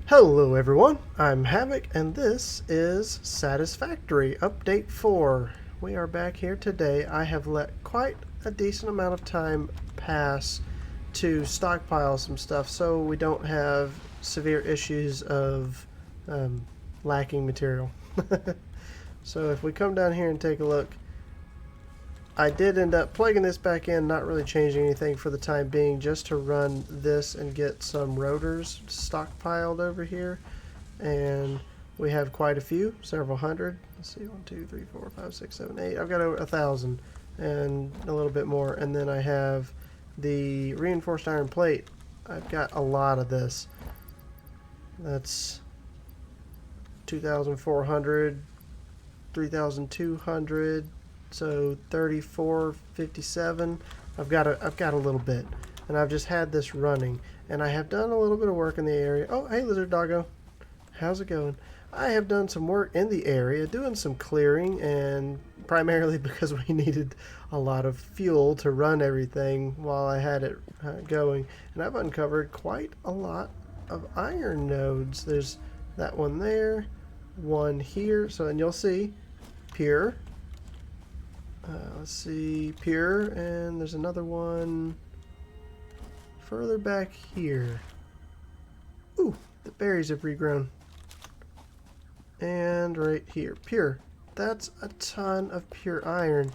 Hello everyone, I'm Havoc and this is Satisfactory Update 4. We are back here today. I have let quite a decent amount of time pass to stockpile some stuff so we don't have severe issues of lacking material. So if we come down here and take a look, I did end up plugging this back in, not really changing anything for the time being, just to run this and get some rotors stockpiled over here. And we have quite a few, several hundred. Let's see, 1, 2, 3, 4, 5, 6, 7, 8. I've got over 1,000 and a little bit more. And then I have the reinforced iron plate. I've got a lot of this. That's 2,400, 3,200. So 3457. I've got a little bit, and I've just had this running, and I have done a little bit of work in the area. Oh, hey, lizard doggo, how's it going? I have done some work in the area, doing some clearing, and primarily because we needed a lot of fuel to run everything while I had it going, and I've uncovered quite a lot of iron nodes. There's that one there, one here. So, and you'll see pure. Let's see, pure, and there's another one further back here. Ooh, the berries have regrown. And right here, pure. That's a ton of pure iron.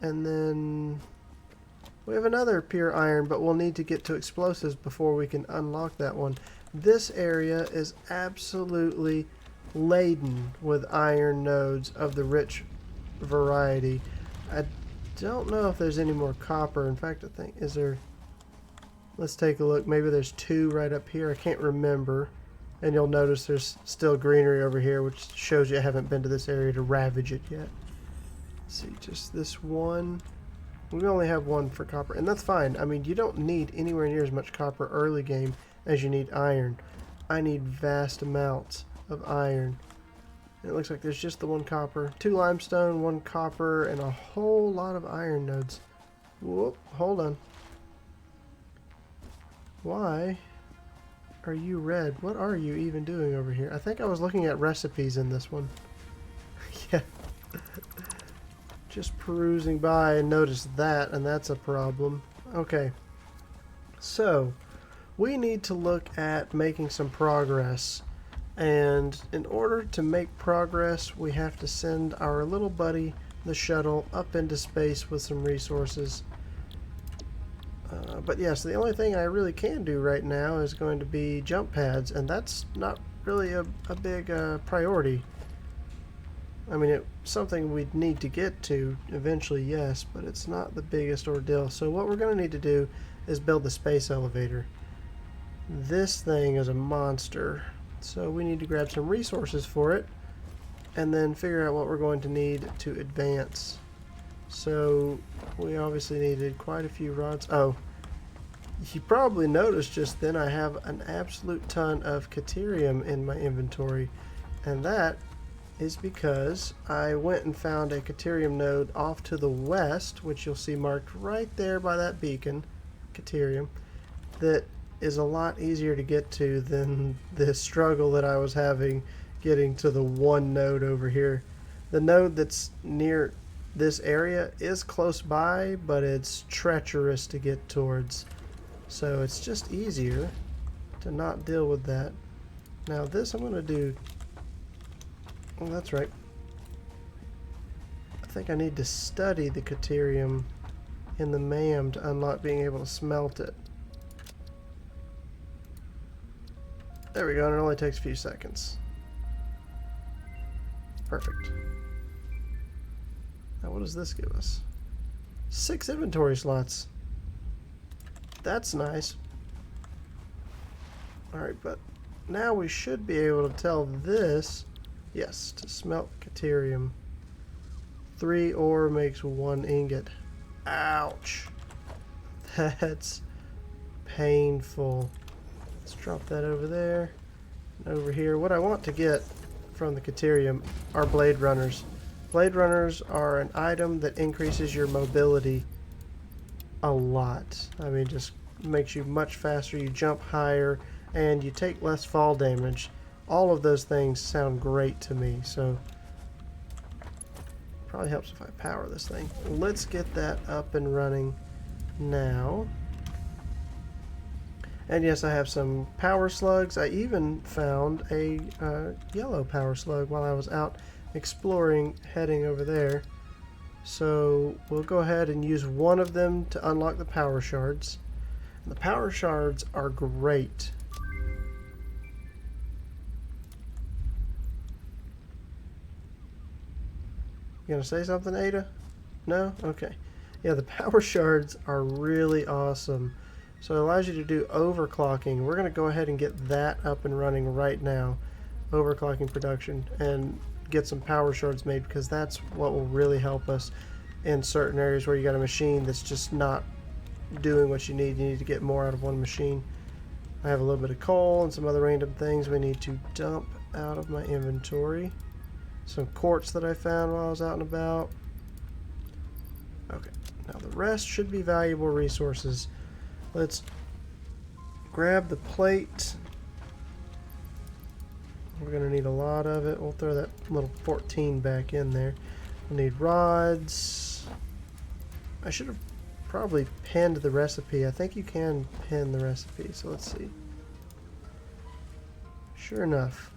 And then we have another pure iron, but we'll need to get to explosives before we can unlock that one. This area is absolutely laden with iron nodes of the rich variety. I don't know if there's any more copper. In fact, I think, is there... Let's take a look. Maybe there's two right up here. I can't remember. And you'll notice there's still greenery over here, which shows you I haven't been to this area to ravage it yet. Let's see, just this one. We only have one for copper, and that's fine. I mean, you don't need anywhere near as much copper early game as you need iron. I need vast amounts of iron. It looks like there's just the one copper, 2 limestone, 1 copper, and a whole lot of iron nodes. Whoop, hold on. Why are you red? What are you even doing over here? I think I was looking at recipes in this one. Yeah. Just perusing by and noticed that, and that's a problem. Okay. So, we need to look at making some progress. And in order to make progress, we have to send our little buddy, the shuttle, up into space with some resources. But yes, the only thing I really can do right now is going to be jump pads, and that's not really a big priority. I mean, it's something we'd need to get to eventually, yes, but it's not the biggest ordeal. So what we're going to need to do is build the space elevator. This thing is a monster. So we need to grab some resources for it and then figure out what we're going to need to advance. So we obviously needed quite a few rods. Oh, you probably noticed just then I have an absolute ton of Caterium in my inventory, and that is because I went and found a Caterium node off to the west, which you'll see marked right there by that beacon, Caterium, that is a lot easier to get to than the struggle that I was having getting to the one node over here. The node that's near this area is close by, but it's treacherous to get towards. So it's just easier to not deal with that. Now this I'm going to do... Oh, that's right. I think I need to study the Caterium in the MAM to unlock being able to smelt it. There we go, and it only takes a few seconds. Perfect. Now what does this give us? 6 inventory slots. That's nice. Alright, but now we should be able to tell this, yes, to smelt Caterium. 3 ore makes 1 ingot. Ouch. That's painful. Let's drop that over there and over here. What I want to get from the Caterium are Blade Runners. Blade Runners are an item that increases your mobility a lot. I mean, just makes you much faster. You jump higher and you take less fall damage. All of those things sound great to me, so probably helps if I power this thing. Let's get that up and running now. And yes, I have some power slugs. I even found a yellow power slug while I was out exploring, heading over there. So we'll go ahead and use one of them to unlock the power shards. The power shards are great. You gonna say something, Ada? No? Okay. Yeah, the power shards are really awesome. So it allows you to do overclocking. We're going to go ahead and get that up and running right now. Overclocking production and get some power shards made, because that's what will really help us in certain areas where you got a machine that's just not doing what you need. You need to get more out of one machine. I have a little bit of coal and some other random things we need to dump out of my inventory. Some quartz that I found while I was out and about. Okay, now the rest should be valuable resources. Let's grab the plate. We're going to need a lot of it. We'll throw that little 14 back in there. We'll need rods. I should have probably pinned the recipe. I think you can pin the recipe, so let's see. Sure enough,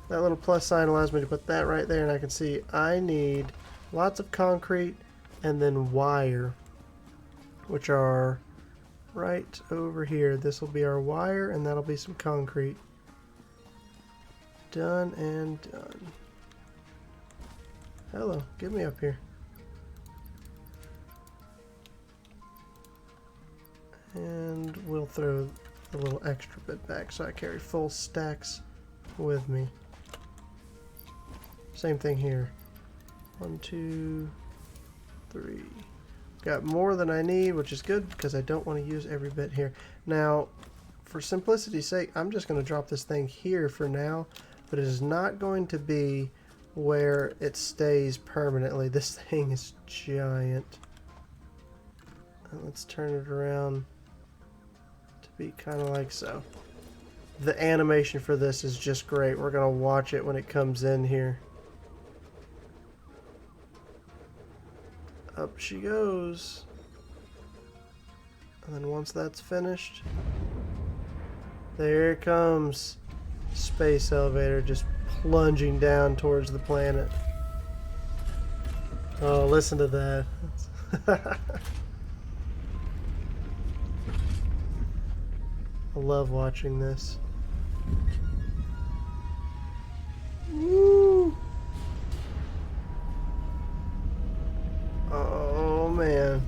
that little plus sign allows me to put that right there, and I can see I need lots of concrete and then wire, which are right over here. This will be our wire, and that'll be some concrete. Done and done. Hello, get me up here. And we'll throw the little extra bit back so I carry full stacks with me. Same thing here. 1, 2, 3. Got more than I need, which is good because I don't want to use every bit here. Now, for simplicity's sake, I'm just going to drop this thing here for now, but it is not going to be where it stays permanently. This thing is giant. And let's turn it around to be kind of like so. The animation for this is just great. We're going to watch it when it comes in here. Up she goes. And then once that's finished, there it comes. Space elevator just plunging down towards the planet. Oh, listen to that. I love watching this. Woo! Oh man.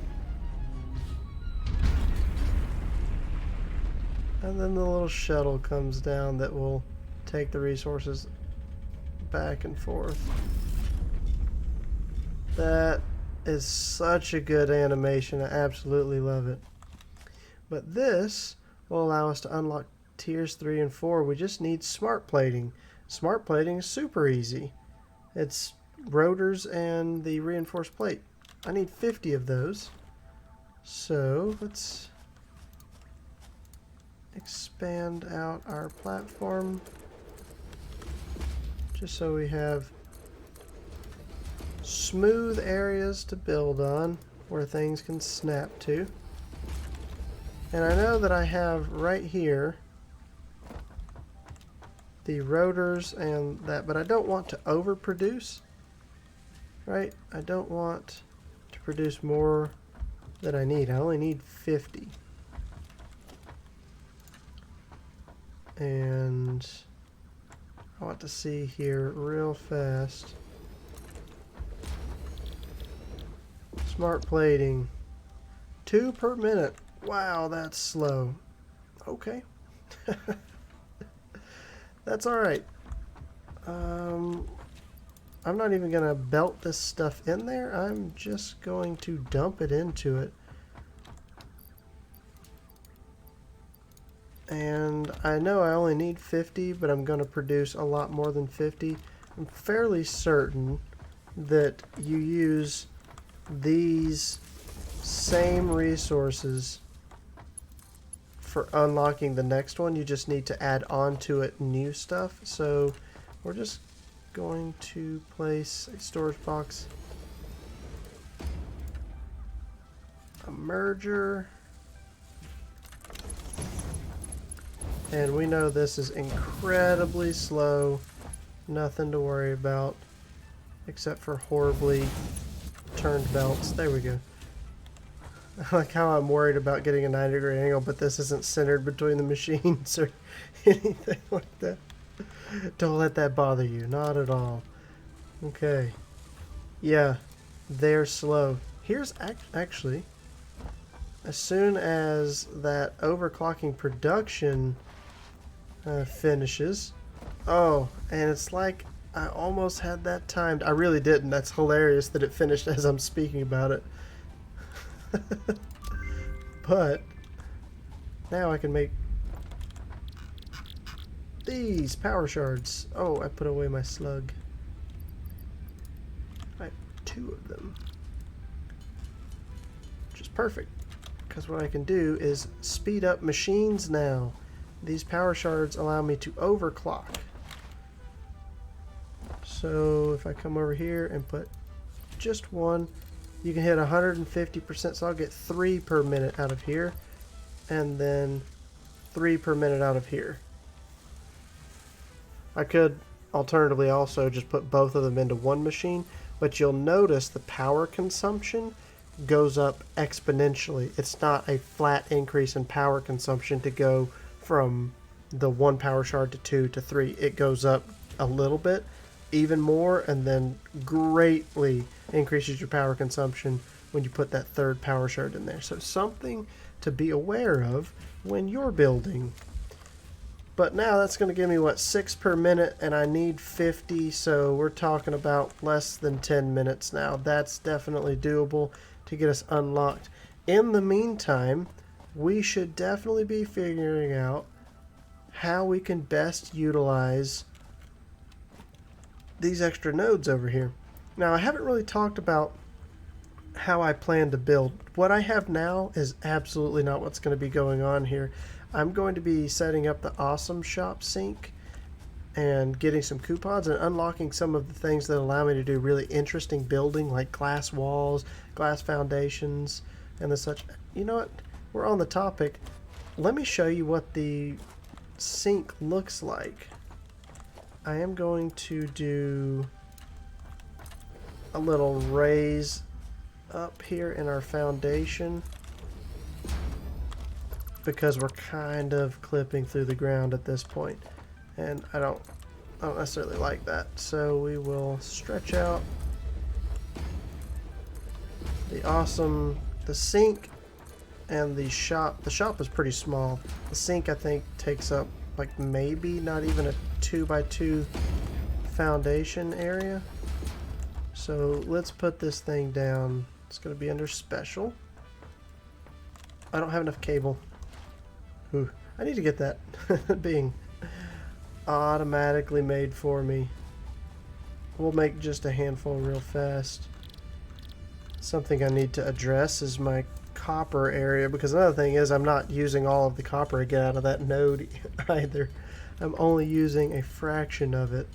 And then the little shuttle comes down that will take the resources back and forth. That is such a good animation. I absolutely love it. But this will allow us to unlock tiers 3 and 4. We just need smart plating. Smart plating is super easy. It's rotors and the reinforced plate. I need 50 of those. So let's expand out our platform just so we have smooth areas to build on where things can snap to. And I know that I have right here the rotors and that, but I don't want to overproduce, right? I don't want to produce more than I need. I only need 50. And I want to see here real fast. Smart plating. 2 per minute. Wow, that's slow. Okay. That's alright. I'm not even going to belt this stuff in there. I'm just going to dump it into it. And I know I only need 50, but I'm going to produce a lot more than 50. I'm fairly certain that you use these same resources for unlocking the next one. You just need to add on to it new stuff. So we're just going to place a storage box, a merger, and we know this is incredibly slow. Nothing to worry about except for horribly turned belts. There we go. I like how I'm worried about getting a 90-degree angle, but this isn't centered between the machines or anything like that. Don't let that bother you. Not at all. Okay. Yeah, they're slow. Here's actually, as soon as that overclocking production finishes. Oh, and it's like I almost had that timed. I really didn't. That's hilarious that it finished as I'm speaking about it. But now I can make these power shards. Oh, I put away my slug. I have 2 of them, which is perfect because what I can do is speed up machines now. These power shards allow me to overclock. So if I come over here and put just 1, you can hit 150%, so I'll get 3 per minute out of here, and then 3 per minute out of here. I could alternatively also just put both of them into one machine, but you'll notice the power consumption goes up exponentially. It's not a flat increase in power consumption to go from the 1 power shard to 2 to 3. It goes up a little bit, even more, and then greatly increases your power consumption when you put that 3rd power shard in there. So something to be aware of when you're building. But now that's going to give me, what, 6 per minute, and I need 50, so we're talking about less than 10 minutes now. That's definitely doable to get us unlocked. In the meantime, we should definitely be figuring out how we can best utilize these extra nodes over here. Now, I haven't really talked about how I plan to build. What I have now is absolutely not what's going to be going on here. I'm going to be setting up the Awesome Shop sync and getting some coupons and unlocking some of the things that allow me to do really interesting building, like glass walls, glass foundations, and the such. You know what? We're on the topic. Let me show you what the sync looks like. I am going to do a little raise up here in our foundation because we're kind of clipping through the ground at this point, and I don't necessarily like that. So we will stretch out the sink and the shop. The shop is pretty small. The sink, I think, takes up like maybe not even a 2x2 foundation area. So let's put this thing down. It's going to be under special. I don't have enough cable. Ooh, I need to get that being automatically made for me. We'll make just a handful real fast. Something I need to address is my copper area, because another thing is I'm not using all of the copper I get out of that node either. I'm only using a fraction of it.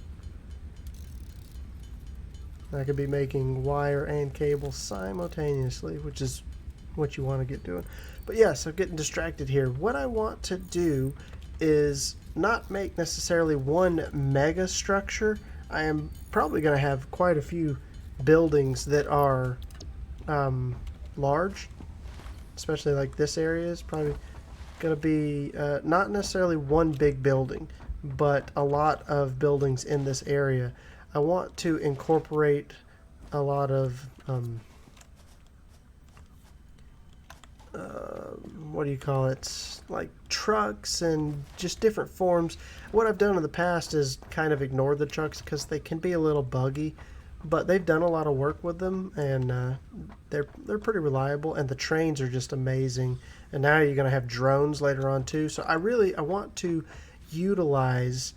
I could be making wire and cable simultaneously, which is what you want to get doing. But yeah, so getting distracted here. What I want to do is not make necessarily one mega structure. I am probably going to have quite a few buildings that are large, especially like this area is probably going to be not necessarily one big building, but a lot of buildings in this area. I want to incorporate a lot of what do you call it, like trucks and just different forms. What I've done in the past is kind of ignore the trucks because they can be a little buggy, but they've done a lot of work with them, and they're pretty reliable, and the trains are just amazing. And now you're going to have drones later on too, so I want to utilize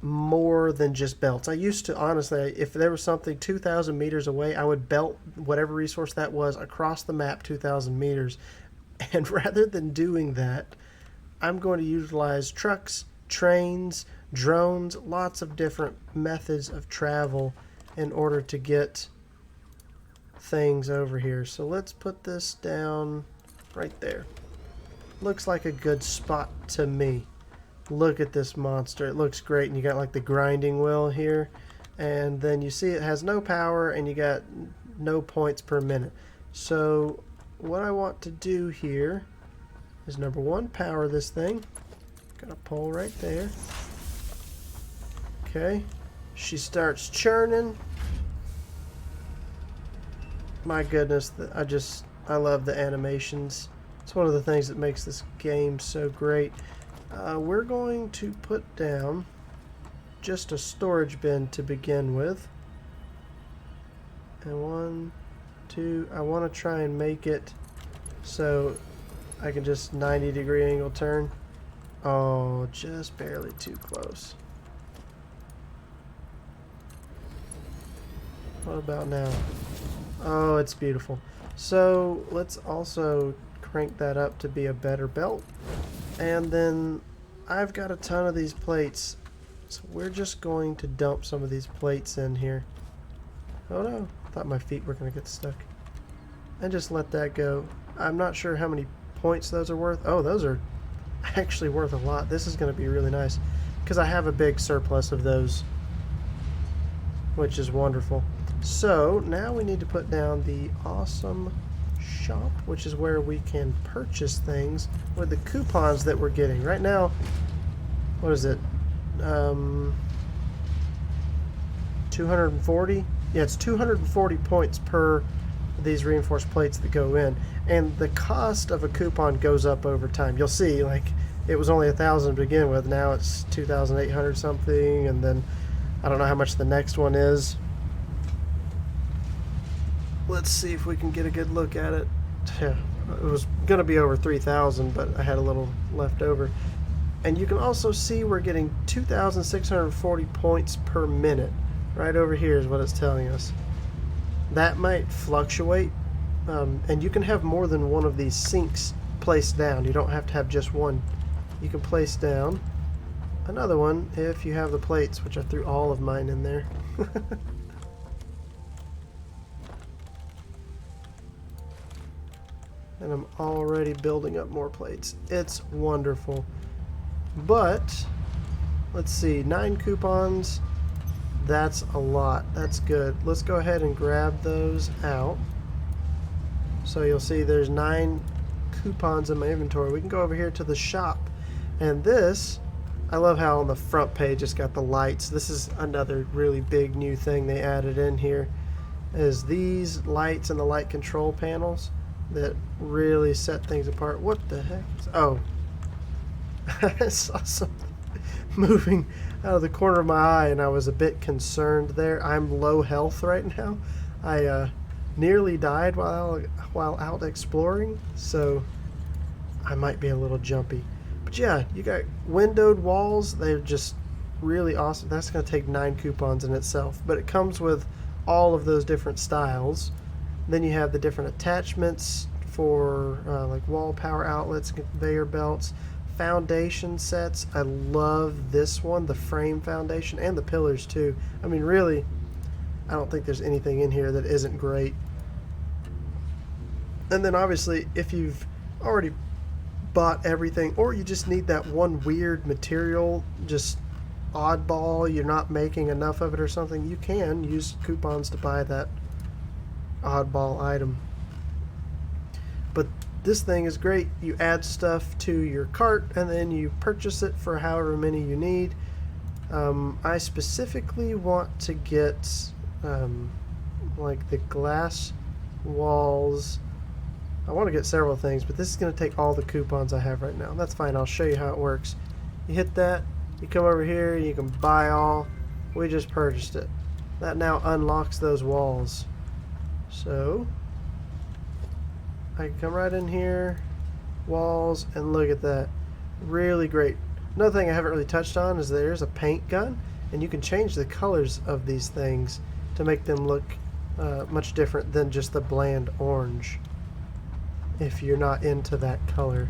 more than just belts. I used to, honestly, if there was something 2,000 meters away, I would belt whatever resource that was across the map 2,000 meters. And rather than doing that, I'm going to utilize trucks, trains, drones, lots of different methods of travel in order to get things over here. So let's put this down right there. Looks like a good spot to me. Look at this monster. It looks great. And you got like the grinding wheel here. And then you see it has no power and you got no points per minute. So what I want to do here is number one, power this thing. Got a pole right there. Okay. She starts churning. My goodness, I love the animations. It's one of the things that makes this game so great. We're going to put down just a storage bin to begin with. And 1, 2, I want to try and make it so I can just 90-degree angle turn. Oh, just barely too close. What about now? Oh, it's beautiful. So let's also crank that up to be a better belt. And then I've got a ton of these plates. So we're just going to dump some of these plates in here. Oh no, I thought my feet were going to get stuck. And just let that go. I'm not sure how many points those are worth. Oh, those are actually worth a lot. This is going to be really nice because I have a big surplus of those, which is wonderful. So now we need to put down the awesome shop, which is where we can purchase things with the coupons that we're getting. Right now, what is it? 240? Yeah, it's 240 points per these reinforced plates that go in. And the cost of a coupon goes up over time. You'll see, like, it was only 1,000 to begin with. Now it's 2,800 something, and then I don't know how much the next one is. Let's see if we can get a good look at it. Yeah, it was going to be over 3,000, but I had a little left over. And you can also see we're getting 2,640 points per minute. Right over here is what it's telling us. That might fluctuate, and you can have more than one of these sinks placed down. You don't have to have just one. You can place down another one if you have the plates, which I threw all of mine in there. And I'm already building up more plates. It's wonderful. But let's see, 9 coupons. That's a lot. That's good. Let's go ahead and grab those out. So you'll see there's 9 coupons in my inventory. We can go over here to the shop. And this, I love how on the front page it's got the lights. This is another really big new thing they added in here, is these lights and the light control panels that really set things apart. What the heck? Oh, I saw something moving out of the corner of my eye and I was a bit concerned there. I'm low health right now. I nearly died while out exploring, so I might be a little jumpy. But yeah, you got windowed walls. They're just really awesome. That's going to take 9 coupons in itself, but it comes with all of those different styles. Then you have the different attachments for like wall power outlets, conveyor belts, foundation sets. I love this one, the frame foundation, and the pillars too. I mean, really, I don't think there's anything in here that isn't great. And then obviously, if you've already bought everything, or you just need that one weird material, just oddball, you're not making enough of it or something, you can use coupons to buy that oddball item. But this thing is great. You add stuff to your cart and then you purchase it for however many you need. I specifically want to get like the glass walls. I want to get several things, but this is going to take all the coupons I have right now. That's fine. I'll show you how it works. You hit that, you come over here, you can buy all. We just purchased it. That now unlocks those walls. So I can come right in here, walls, and look at that. Really great. Another thing I haven't really touched on is there's a paint gun, and you can change the colors of these things to make them look much different than just the bland orange if you're not into that color.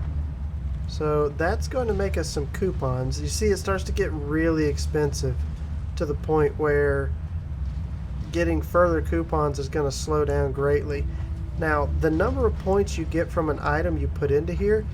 So that's going to make us some coupons. You see, it starts to get really expensive to the point where getting further coupons is going to slow down greatly. Now, the number of points you get from an item you put into here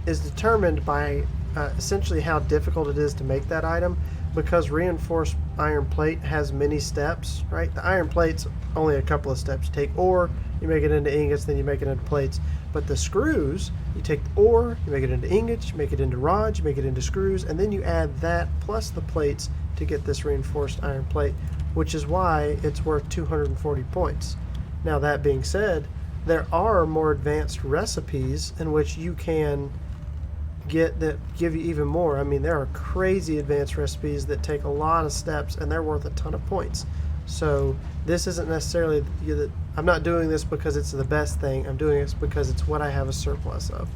is determined by essentially how difficult it is to make that item, because reinforced iron plate has many steps, right? The iron plate's only a couple of steps. You take ore, you make it into ingots, then you make it into plates. But the screws, you take the ore, you make it into ingots, you make it into rods, you make it into screws, and then you add that plus the plates to get this reinforced iron plate, which is why it's worth 240 points. Now, that being said, there are more advanced recipes in which you can get that give you even more. I mean, there are crazy advanced recipes that take a lot of steps and they're worth a ton of points. So this isn't necessarily, I'm not doing this because it's the best thing. I'm doing this because it's what I have a surplus of,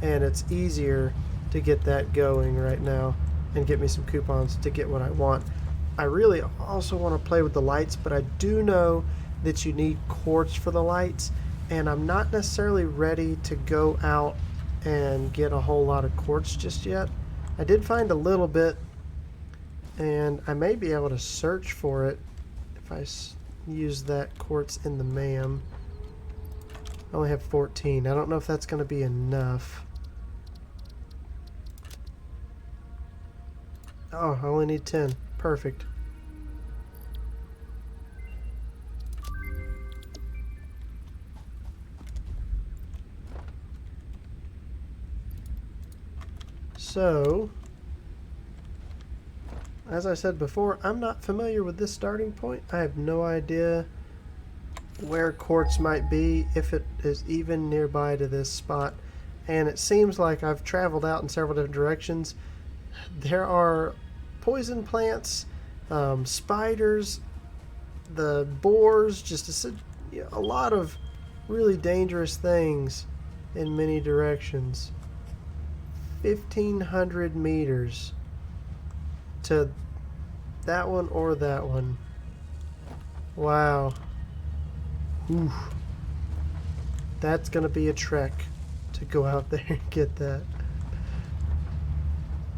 and it's easier to get that going right now and get me some coupons to get what I want. I really also want to play with the lights, but I do know that you need quartz for the lights, and I'm not necessarily ready to go out and get a whole lot of quartz just yet. I did find a little bit, and I may be able to search for it if I use that quartz in the MAM. I only have 14. I don't know if that's going to be enough. Oh, I only need 10. Perfect. So, as I said before, I'm not familiar with this starting point. I have no idea where quartz might be, if it is even nearby to this spot. And it seems like I've traveled out in several different directions. There are poison plants, spiders, the boars, just a lot of really dangerous things in many directions. 1,500 meters to that one or that one. Wow. Oof. That's going to be a trek to go out there and get that.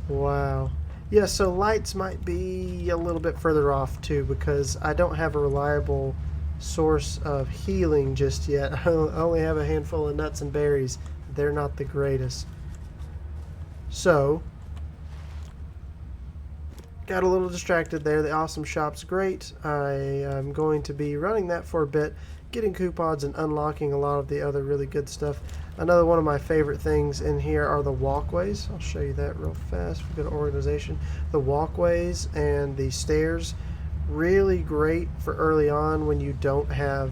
Wow. Yeah, so lights might be a little bit further off too, because I don't have a reliable source of healing just yet. I only have a handful of nuts and berries. They're not the greatest. So, got a little distracted there. The awesome shop's great. I am going to be running that for a bit, getting coupons and unlocking a lot of the other really good stuff. Another one of my favorite things in here are the walkways. I'll show you that real fast. If we go to organization, the walkways and the stairs, really great for early on when you don't have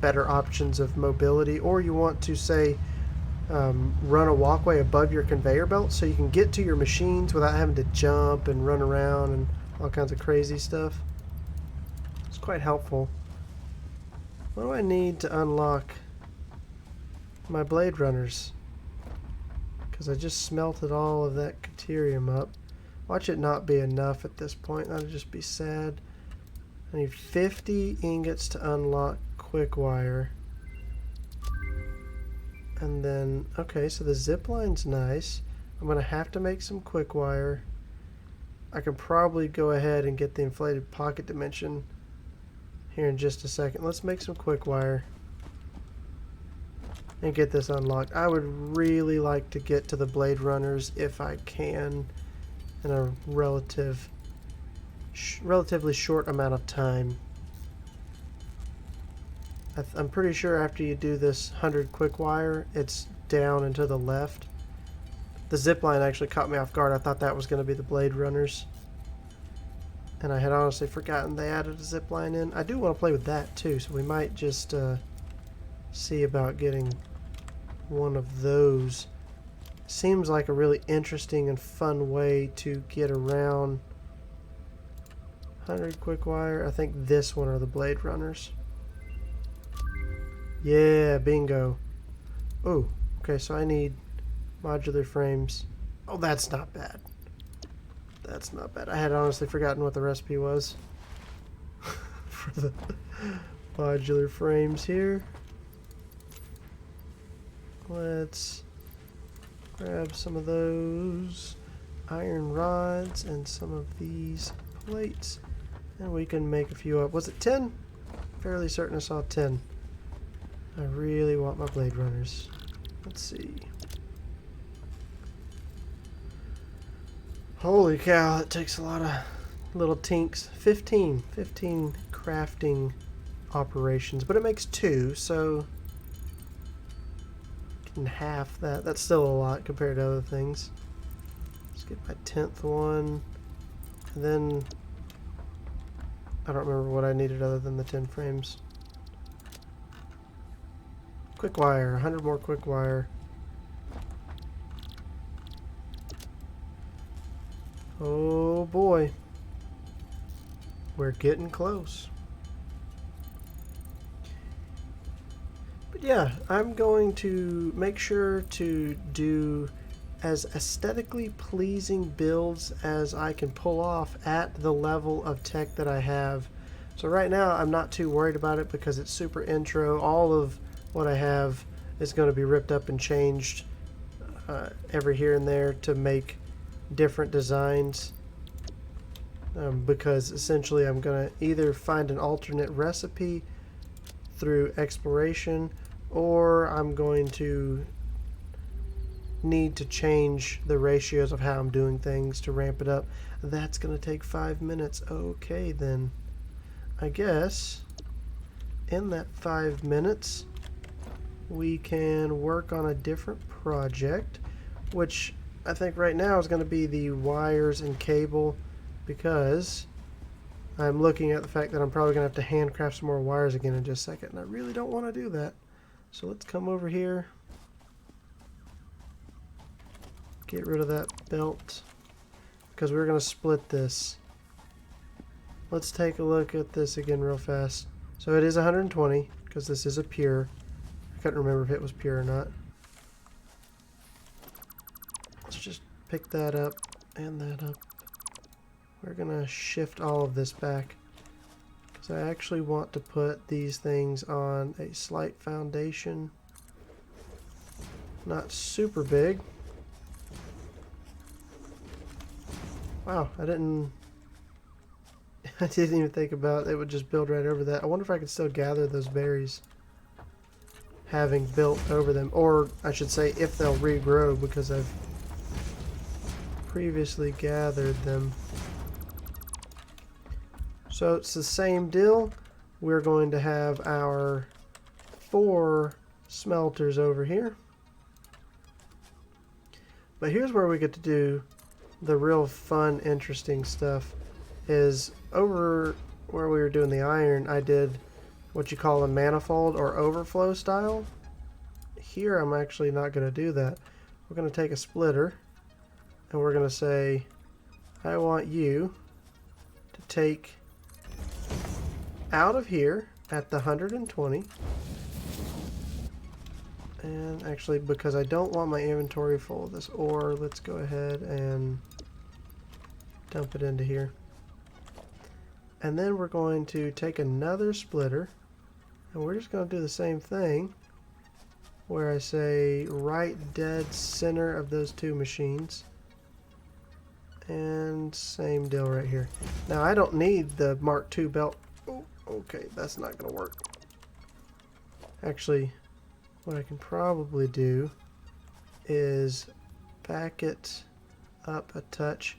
better options of mobility, or you want to say run a walkway above your conveyor belt so you can get to your machines without having to jump and run around and all kinds of crazy stuff. It's quite helpful. What do I need to unlock my blade runners? Because I just smelted all of that caterium up. Watch it not be enough at this point. That'll just be sad. I need 50 ingots to unlock quick wire. And then, okay, so the zip line's nice. I'm going to have to make some quick wire. I can probably go ahead and get the inflated pocket dimension here in just a second. Let's make some quick wire and get this unlocked. I would really like to get to the blade runners if I can in a relatively short amount of time. I'm pretty sure after you do this 100 quick wire, it's down and to the left. The zip line actually caught me off guard. I thought that was going to be the blade runners, and I had honestly forgotten they added a zip line in. I do want to play with that too, so we might just see about getting one of those. Seems like a really interesting and fun way to get around 100 quick wire. I think this one are the blade runners. Yeah, bingo. Oh, okay, so I need modular frames. Oh, that's not bad. That's not bad. I had honestly forgotten what the recipe was for the modular frames here. Let's Grab some of those iron rods and some of these plates, and we can make a few up. Was it 10? Fairly certain I saw 10. I really want my blade runners. Let's see. Holy cow, that takes a lot of little tinks. 15 crafting operations, but it makes 2, so getting half that. That's still a lot compared to other things. Let's get my 10th one, and then I don't remember what I needed other than the 10 frames. Quick wire, 100 more quick wire. Oh boy, we're getting close. But yeah, I'm going to make sure to do as aesthetically pleasing builds as I can pull off at the level of tech that I have. So right now I'm not too worried about it because it's super intro. All of what I have is going to be ripped up and changed every here and there to make different designs, because essentially I'm going to either find an alternate recipe through exploration, or I'm going to need to change the ratios of how I'm doing things to ramp it up. That's going to take 5 minutes. Okay, then I guess in that 5 minutes we can work on a different project, which I think right now is going to be the wires and cable, because I'm looking at the fact that I'm probably going to have to handcraft some more wires again in just a second, and I really don't want to do that. So let's come over here, get rid of that belt, because we're going to split this. Let's take a look at this again real fast. So it is 120, because this is a pure. I couldn't remember if it was pure or not. Let's just pick that up and that up. We're gonna shift all of this back because I actually want to put these things on a slight foundation. Not super big. Wow, I didn't even think about it would just build right over that. I wonder if I could still gather those berries having built over them, or I should say if they'll regrow, because I've previously gathered them. So it's the same deal. We're going to have our 4 smelters over here. But here's where we get to do the real fun, interesting stuff. Is over where we were doing the iron, I did what you call a manifold or overflow style. Here I'm actually not going to do that. We're going to take a splitter and we're going to say, I want you to take out of here at the 120. And actually, because I don't want my inventory full of this ore, let's go ahead and dump it into here. And then we're going to take another splitter and we're just going to do the same thing where I say right dead center of those 2 machines. And same deal right here. Now I don't need the Mark II belt. Oh, okay, that's not going to work. Actually, what I can probably do is back it up a touch,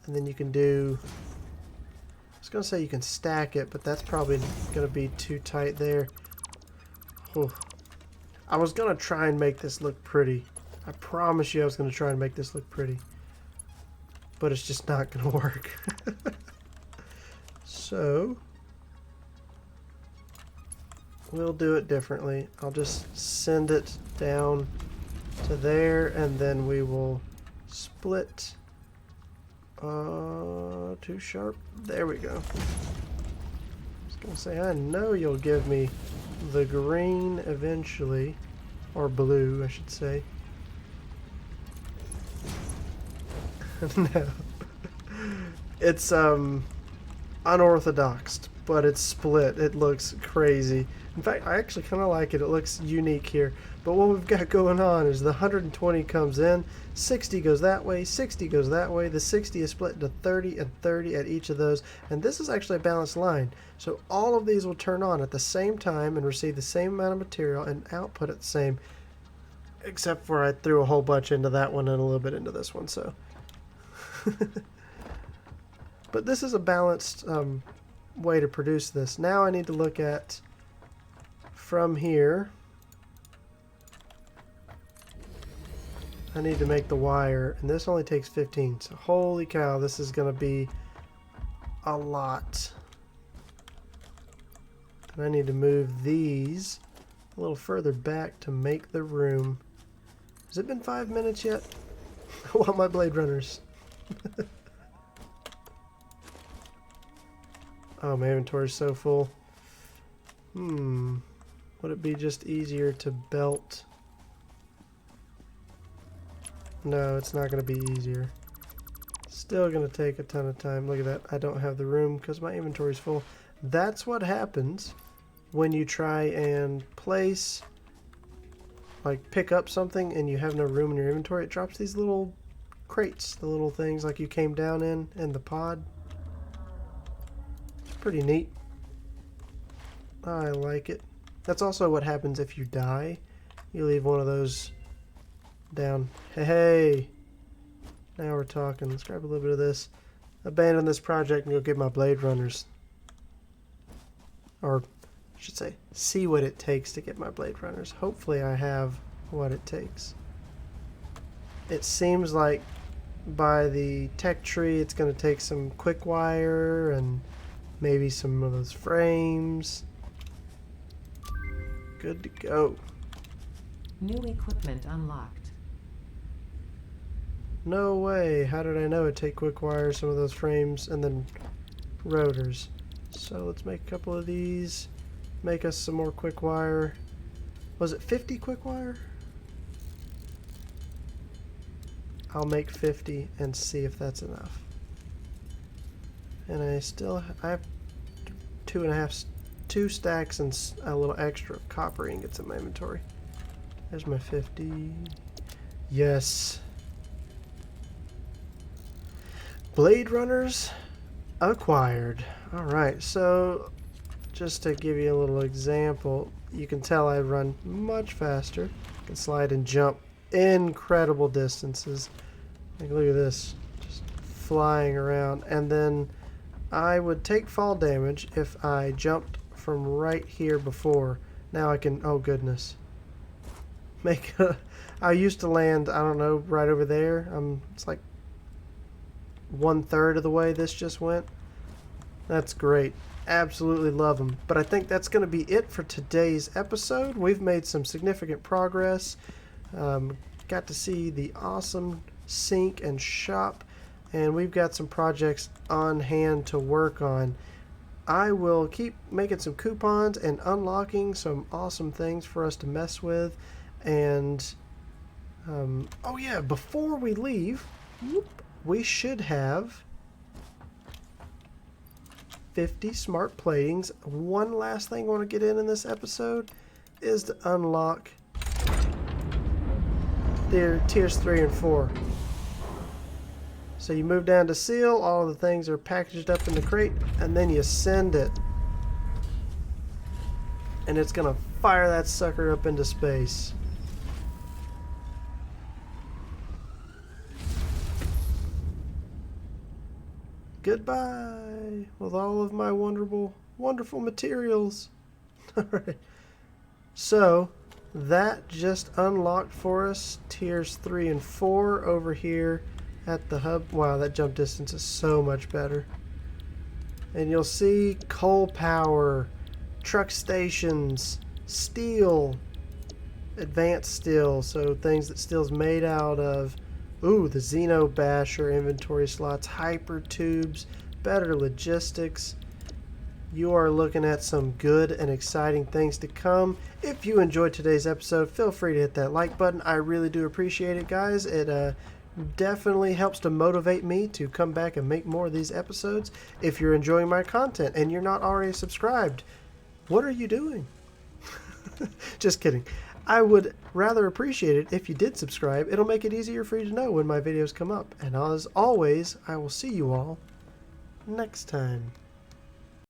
and then you can do, I was going to say you can stack it, but that's probably going to be too tight there. Oh. I was going to try and make this look pretty. I promise you I was going to try and make this look pretty. But it's just not going to work. So we'll do it differently. I'll just send it down to there, and then we will split. Too sharp. There we go. I was going to say, I know you'll give me the green eventually, or blue I should say. No. It's unorthodox, but it's split. It looks crazy. In fact, I actually kind of like it. It looks unique here. But what we've got going on is the 120 comes in, 60 goes that way, 60 goes that way. The 60 is split into 30 and 30 at each of those. And this is actually a balanced line. So all of these will turn on at the same time and receive the same amount of material and output at the same. Except for I threw a whole bunch into that one and a little bit into this one. So, but this is a balanced way to produce this. Now I need to look at from here. I need to make the wire, and this only takes 15. So holy cow, this is going to be a lot. And I need to move these a little further back to make the room. Has it been 5 minutes yet? I want my Blade Runners. Oh, my inventory's so full. Would it be just easier to belt? No, it's not going to be easier. Still going to take a ton of time. Look at that. I don't have the room because my inventory's full. That's what happens when you try and place, like pick up something and you have no room in your inventory. It drops these little crates, the little things like you came down in the pod. It's pretty neat. I like it. That's also what happens if you die. You leave one of those down. Hey, now we're talking. Let's grab a little bit of this. Abandon this project and go get my Blade Runners. Or I should say, see what it takes to get my Blade Runners. Hopefully I have what it takes. It seems like by the tech tree it's going to take some quick wire and maybe some of those frames. Good to go. New equipment unlocked. No way. How did I know it'd take quick wire, some of those frames, and then rotors? So let's make a couple of these. Make us some more quick wire. Was it 50 quick wire? I'll make 50 and see if that's enough. And I have two stacks and a little extra copper ingots in my inventory. There's my 50. Yes. Blade Runners acquired. Alright, so just to give you a little example, you can tell I run much faster. I can slide and jump incredible distances. Like, look at this, just flying around. And then I would take fall damage if I jumped from right here before. Now I can, oh goodness. I used to land, I don't know, right over there. It's like 1/3 of the way this just went. That's great. Absolutely love them. But I think that's going to be it for today's episode. We've made some significant progress. Got to see the awesome sink and shop, and we've got some projects on hand to work on. I will keep making some coupons and unlocking some awesome things for us to mess with. And oh yeah, before we leave, we should have 50 smart platings. One last thing I want to get in this episode is to unlock their tiers 3 and 4. So you move down to seal, all of the things are packaged up in the crate, and then you send it. And it's going to fire that sucker up into space. Goodbye with all of my wonderful materials. Alright. So, that just unlocked for us tiers 3 and 4 over here at the hub. Wow, that jump distance is so much better. And you'll see coal power, truck stations, steel, advanced steel, so things that steel's made out of. Ooh, the Xeno Basher inventory slots, hyper tubes, better logistics. You are looking at some good and exciting things to come. If you enjoyed today's episode, feel free to hit that like button. I really do appreciate it, guys. It definitely helps to motivate me to come back and make more of these episodes. If you're enjoying my content and you're not already subscribed, what are you doing? Just kidding. I would rather appreciate it if you did subscribe. It'll make it easier for you to know when my videos come up. And as always, I will see you all next time.